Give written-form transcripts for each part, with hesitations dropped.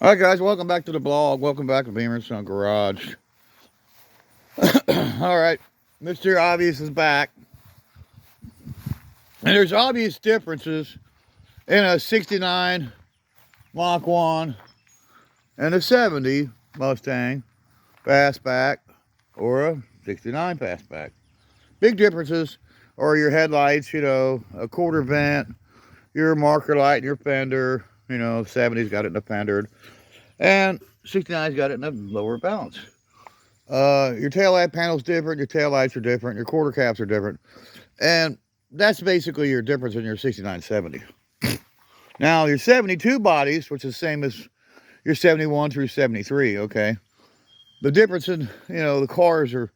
All right, guys, welcome back to the blog. Welcome back to Beamer Son Garage. All right, Mr. Obvious is back. And there's obvious differences in a 69 Mach 1 and a 70 Mustang fastback or a 69 fastback. Big differences are your headlights, a quarter vent, your marker light in your fender. 70's got it in the fender. And 69's got it in a lower balance. Your taillight panel's different, your taillights are different, your quarter caps are different. And that's basically your difference in your 6970. Now, your 72 bodies, which is the same as your 71 through 73, okay? The difference in, the cars are,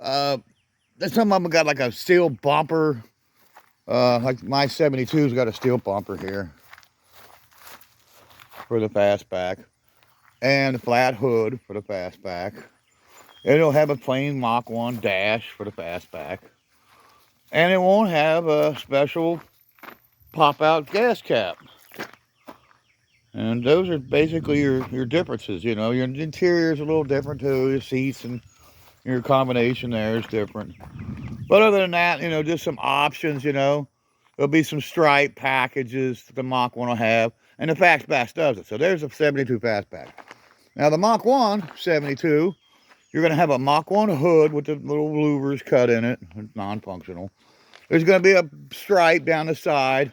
some of them got like a steel bumper. Like my 72's got a steel bumper here for the fastback. And a flat hood for the fastback. It'll have a plain Mach 1 dash for the fastback. And it won't have a special pop-out gas cap. And those are basically your differences, Your interior is a little different too. Your seats and your combination there is different. But other than that, just some options, There'll be some stripe packages that the Mach 1 will have. And the fastback does it. So there's a 72 fastback. Now the Mach 1 72, you're going to have a Mach 1 hood with the little louvers cut in it. It's non-functional. There's going to be a stripe down the side.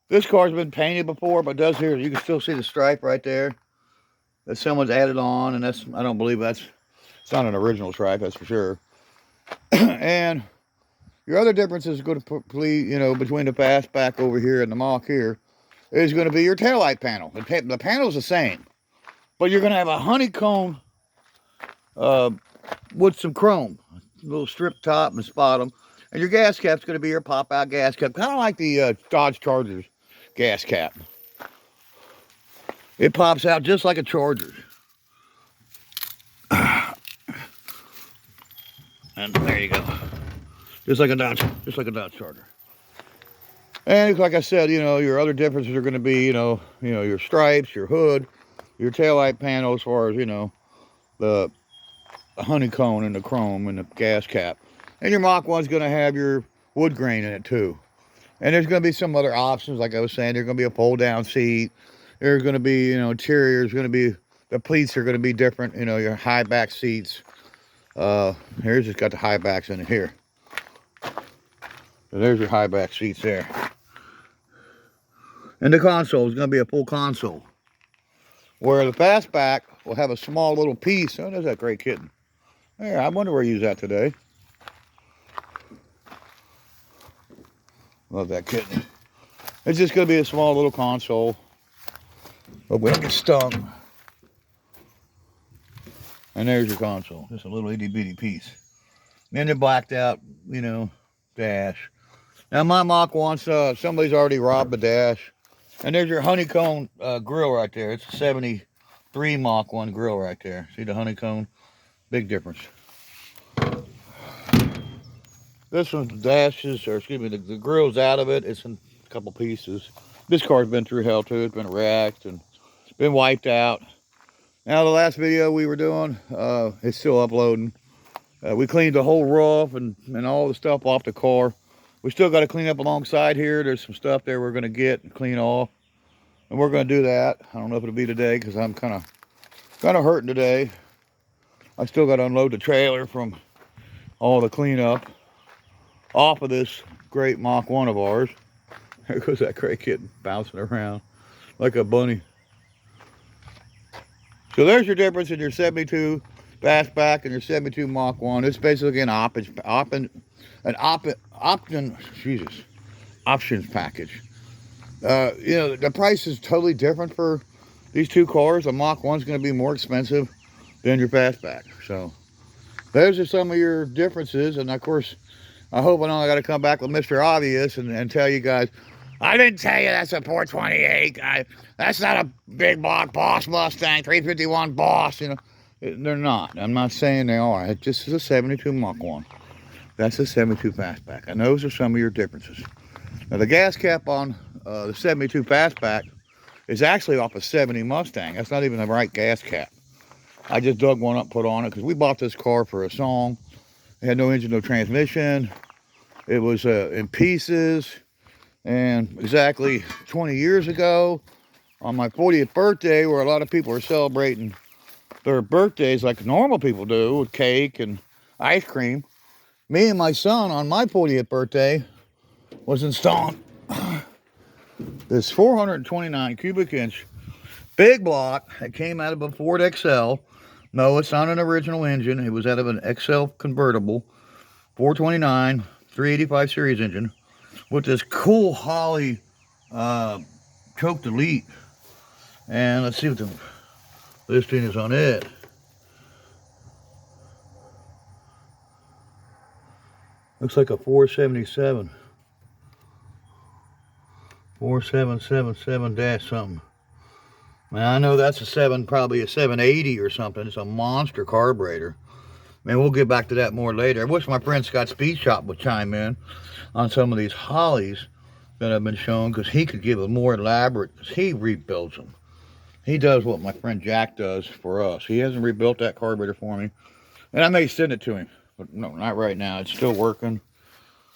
This car's been painted before, but does here. You can still see the stripe right there that someone's added on, and I don't believe it's not an original stripe, that's for sure. And your other difference is going to be, between the fastback over here and the Mach here is going to be your taillight panel. The panel's the same, but you're going to have a honeycomb with some chrome, a little strip top and bottom. And your gas cap's going to be your pop-out gas cap, kind of like the Dodge Charger's gas cap. It pops out just like a Charger's. And there you go. Just like a Dodge Charger. And like I said, your other differences are going to be, your stripes, your hood, your taillight panel as far as, the honeycomb and the chrome and the gas cap. And your Mach 1's going to have your wood grain in it too. And there's going to be some other options, like I was saying. There's going to be a fold-down seat. There's going to be, interior's going to be, the pleats are going to be different, your high back seats. Here's just got the high backs in it here. So there's your high back seats there. And the console is going to be a full console. Where the fastback will have a small little piece. Oh, there's that gray kitten. There, I wonder where he's at today. Love that kitten. It's just going to be a small little console. But we don't get stung. And there's your console. Just a little itty bitty piece. And the blacked out, dash. Now my Mach 1, somebody's already robbed the dash. And there's your honeycomb grill right there. It's a 73 Mach 1 grill right there. See the honeycomb? Big difference. This one's dashes, or excuse me, the grill's out of it. It's in a couple pieces. This car's been through hell too. It's been wrecked and it's been wiped out. Now the last video we were doing, it's still uploading. We cleaned the whole roof and all the stuff off the car. We still got to clean up alongside here. There's some stuff there we're going to get and clean off. And we're going to do that. I don't know if it'll be today because I'm kind of hurting today. I still got to unload the trailer from all the cleanup off of this great Mach 1 of ours. There goes that gray kitten bouncing around like a bunny. So there's your difference in your 72 fastback and your 72 Mach 1. It's basically an options package. The price is totally different for these two cars. The Mach 1's going to be more expensive than your fastback. So those are some of your differences. And of course, I hope I don't got to come back with Mr. Obvious and tell you guys, I didn't tell you that's a 428. That's not a big block Boss Mustang, 351 Boss. They're not. I'm not saying they are. It just is a 72 Mach 1. That's a 72 fastback. And those are some of your differences. Now the gas cap on the 72 fastback is actually off a 70 Mustang. That's not even the right gas cap. I just dug one up, put on it, because we bought this car for a song. It had no engine, no transmission. It was in pieces. And exactly 20 years ago, on my 40th birthday, where a lot of people are celebrating their birthdays like normal people do, with cake and ice cream, me and my son on my 40th birthday was installing this 429 cubic inch big block that came out of a Ford XL. No, it's not an original engine. It was out of an XL convertible, 429, 385 series engine, with this cool Holley choke delete. And let's see what the listing is on it. Looks like a 477. 4777 dash something. Man, I know that's probably a 780 or something. It's a monster carburetor. Man, we'll get back to that more later. I wish my friend Scott Speed Shop would chime in on some of these Hollies that I've been shown, because he could give a more elaborate, because he rebuilds them. He does what my friend Jack does for us. He hasn't rebuilt that carburetor for me, and I may send it to him, but no, not right now. It's still working.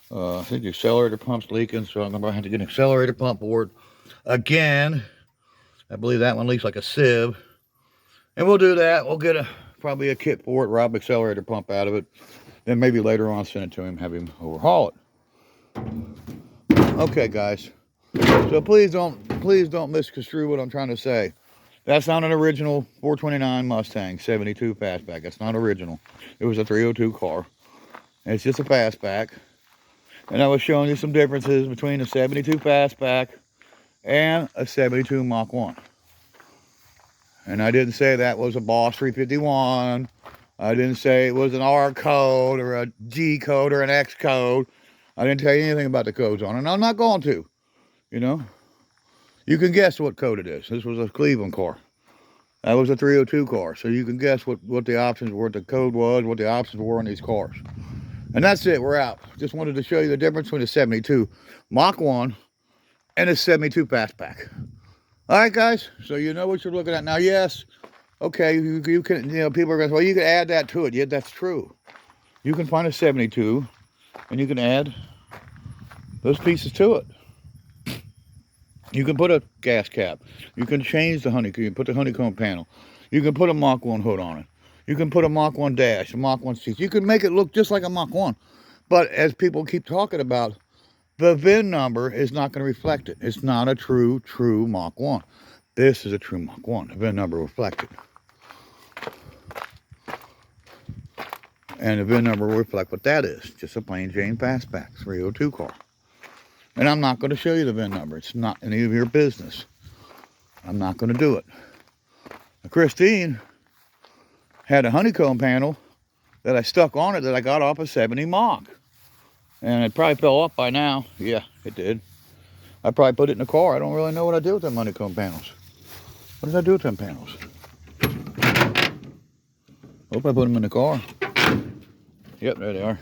I think the accelerator pump's leaking, so I'm going to have to get an accelerator pump board again. I believe that one leaks like a sieve. And we'll do that. We'll get probably a kit for it, rob accelerator pump out of it. Then maybe later on send it to him, have him overhaul it. Okay, guys. So please don't misconstrue what I'm trying to say. That's not an original 429 Mustang 72 fastback. That's not original. It was a 302 car. It's just a fastback. And I was showing you some differences between a 72 fastback and a 72 Mach 1. And I didn't say that was a Boss 351. I didn't say it was an R code or a G code or an X code. I didn't tell you anything about the codes on it, and I'm not going to. You know, you can guess what code it is. This was a Cleveland car. That was a 302 car. So you can guess what the options were, what the code was, what the options were on these cars. And that's it. We're out. Just wanted to show you the difference between a 72 Mach 1 and a 72 fastback. All right, guys. So you know what you're looking at now. Yes. Okay. You can. You know, people are going to say, well, you can add that to it. Yeah, that's true. You can find a 72, and you can add those pieces to it. You can put a gas cap. You can change the honeycomb. You can put the honeycomb panel. You can put a Mach 1 hood on it. You can put a Mach 1 dash, a Mach 1 seat. You can make it look just like a Mach 1. But as people keep talking about, the VIN number is not going to reflect it. It's not a true Mach 1. This is a true Mach 1. The VIN number reflected. And the VIN number will reflect what that is. Just a plain Jane fastback 302 car. And I'm not going to show you the VIN number. It's not any of your business. I'm not going to do it. Now, Christine had a honeycomb panel that I stuck on it that I got off a 70 Mach. And it probably fell off by now. Yeah, it did. I probably put it in the car. I don't really know what I did with them honeycomb panels. What did I do with them panels? Hope I put them in the car. Yep, there they are.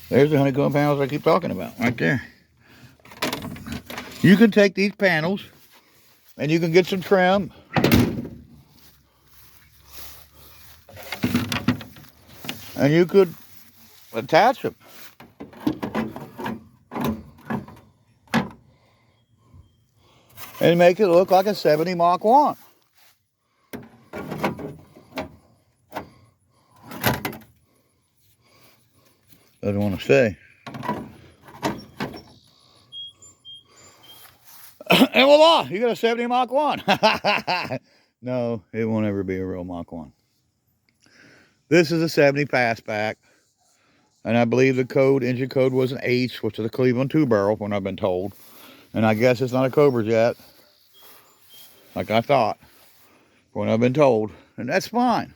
There's the honeycomb panels I keep talking about, right there. You can take these panels and you can get some trim. And you could attach them. And make it look like a 70 Mach 1. Doesn't want to say. And voila, you got a 70 Mach 1. No, it won't ever be a real Mach 1. This is a 70 fastback. And I believe the code, engine code was an H, which is a Cleveland 2-barrel, when I've been told. And I guess it's not a Cobra Jet, like I thought, when I've been told. And that's fine.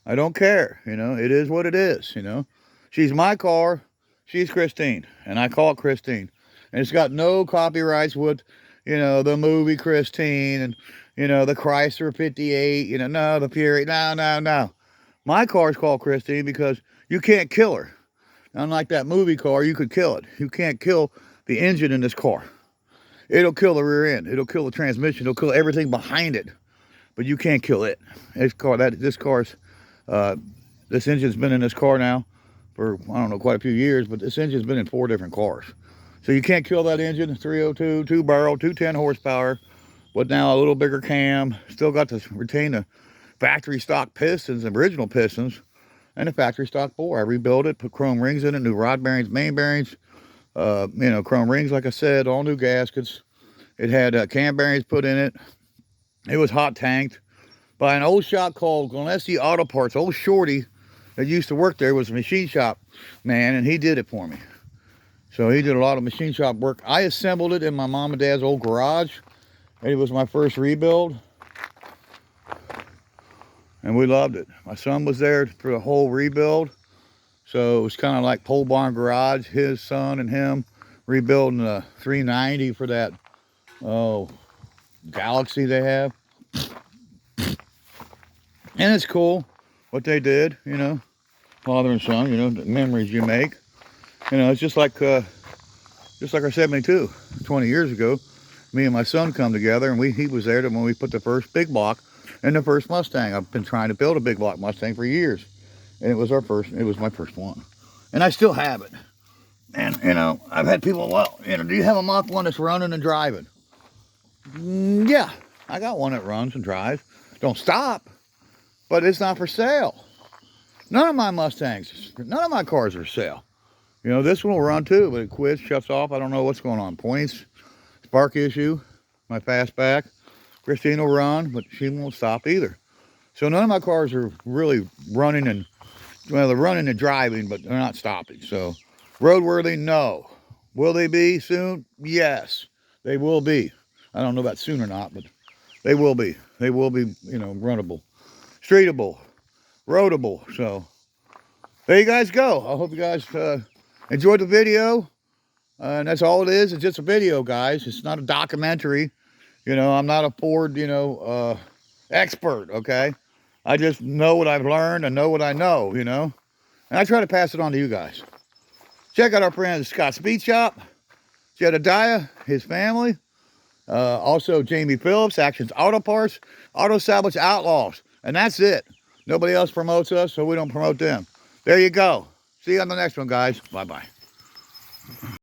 I don't care, you know. It is what it is, you know. She's my car. She's Christine. And I call it Christine. And it's got no copyrights with, you know, the movie Christine and, you know, the Chrysler 58, you know, no, the Fury. No. My car's called Christine because you can't kill her. Unlike that movie car, you could kill it. You can't kill the engine in this car. It'll kill the rear end. It'll kill the transmission. It'll kill everything behind it. But you can't kill it. This engine's been in this car now for, I don't know, quite a few years, but this engine's been in 4 different cars. So you can't kill that engine. 302, 2-barrel, 210 horsepower, but now a little bigger cam. Still got to retain the factory stock pistons, original pistons, and the factory stock bore. I rebuilt it, put chrome rings in it, new rod bearings, main bearings, chrome rings, like I said, all new gaskets. It had cam bearings put in it. It was hot tanked by an old shop called Gillespie Auto Parts. Old Shorty that used to work there was a machine shop man, and he did it for me. So he did a lot of machine shop work. I assembled it in my mom and dad's old garage. It was my first rebuild, and we loved it. My son was there for the whole rebuild. So it was kind of like pole barn garage, his son and him rebuilding a 390 for that, Galaxy they have. And it's cool what they did, father and son, the memories you make. It's just like our 72, 20 years ago. Me and my son come together, and he was there when we put the first big block in the first Mustang. I've been trying to build a big block Mustang for years. And it was my first one. And I still have it. And, I've had people, well, do you have a Mach 1 that's running and driving? Yeah, I got one that runs and drives. Don't stop, but it's not for sale. None of my Mustangs, none of my cars are for sale. This one will run too, but it quits, shuts off. I don't know what's going on. Points, spark issue, my fastback. Christine will run, but she won't stop either. So none of my cars are really running and, well, they're running and driving, but they're not stopping. So roadworthy, no. Will they be soon? Yes, they will be. I don't know about soon or not, but they will be. They will be, runnable, streetable, roadable. So there you guys go. I hope you guys enjoyed the video. And that's all it is. It's just a video, guys. It's not a documentary. I'm not a Ford, expert, okay? I just know what I've learned and know what I know, and I try to pass it on to you guys. Check out our friend Scott Speed Shop, Jedediah, his family. Also Jamie Phillips, Actions Auto Parts, Auto Salvage Outlaws. And that's it. Nobody else promotes us, so we don't promote them. There you go. See you on the next one, guys. Bye-bye.